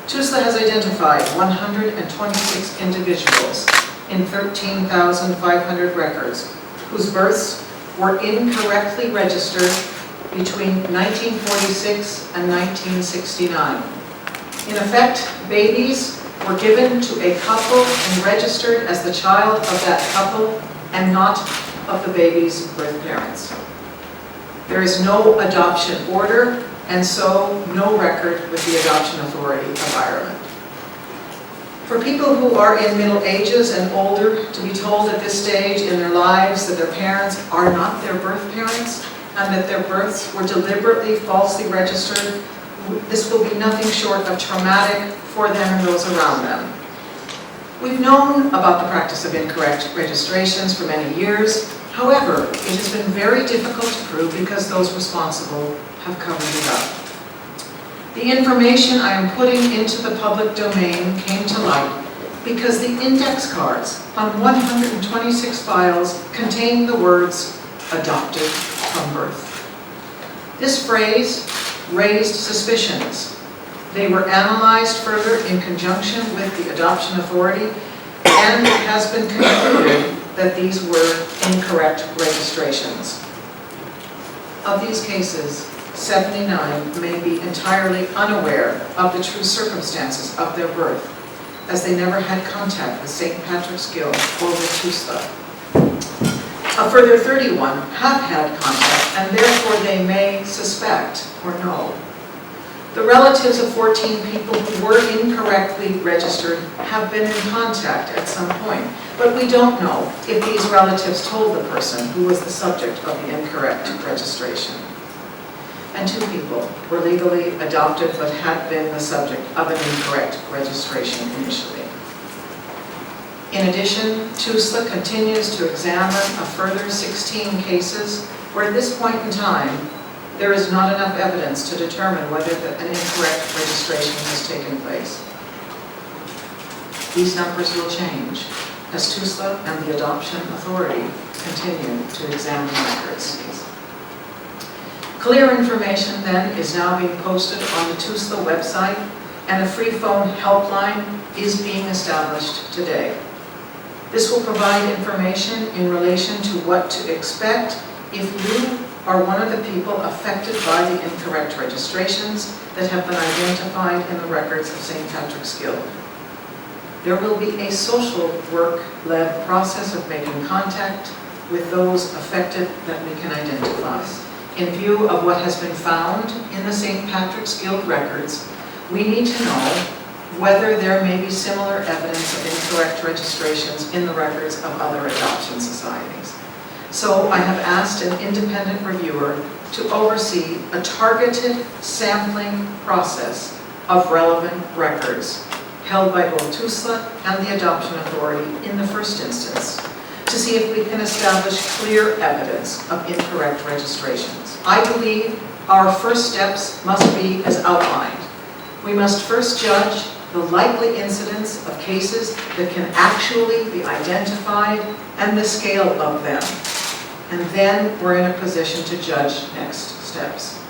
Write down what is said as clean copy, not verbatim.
TUSLA has identified 126 individuals in 13,500 records whose births were incorrectly registered between 1946 and 1969. In effect, babies were given to a couple and registered as the child of that couple and not of the baby's birth parents. There is no adoption order, and so no record with the Adoption Authority of Ireland. For people who are in middle ages and older to be told at this stage in their lives that their parents are not their birth parents and that their births were deliberately falsely registered, this will be nothing short of traumatic for them and those around them. We've known about the practice of incorrect registrations for many years. However, it has been very difficult to prove because those responsible have covered it up. The information I am putting into the public domain came to light because the index cards on 126 files contain the words "adopted from birth." This phrase raised suspicions. They were analyzed further in conjunction with the Adoption Authority, and it has been concluded that these were incorrect registrations. Of these cases, 79 may be entirely unaware of the true circumstances of their birth, as they never had contact with St. Patrick's Guild or with TUSLA. A further 31 have had contact, and therefore they may suspect or know. The relatives of 14 people who were incorrectly registered have been in contact at some point, but we don't know if these relatives told the person who was the subject of the incorrect registration. And 2 people were legally adopted but had been the subject of an incorrect registration initially. In addition, TUSLA continues to examine a further 16 cases where at this point in time, there is not enough evidence to determine whether an incorrect registration has taken place. These numbers will change as TUSLA and the Adoption Authority continue to examine records. Clear information then is now being posted on the TUSLA website, and a free phone helpline is being established today. This will provide information in relation to what to expect if you are one of the people affected by the incorrect registrations that have been identified in the records of St. Patrick's Guild. There will be a social work-led process of making contact with those affected that we can identify. In view of what has been found in the St. Patrick's Guild records, we need to know whether there may be similar evidence of incorrect registrations in the records of other adoption societies. So I have asked an independent reviewer to oversee a targeted sampling process of relevant records held by both TUSLA and the Adoption Authority in the first instance, to see if we can establish clear evidence of incorrect registrations. I believe our first steps must be as outlined. We must first judge the likely incidence of cases that can actually be identified and the scale of them. And then we're in a position to judge next steps.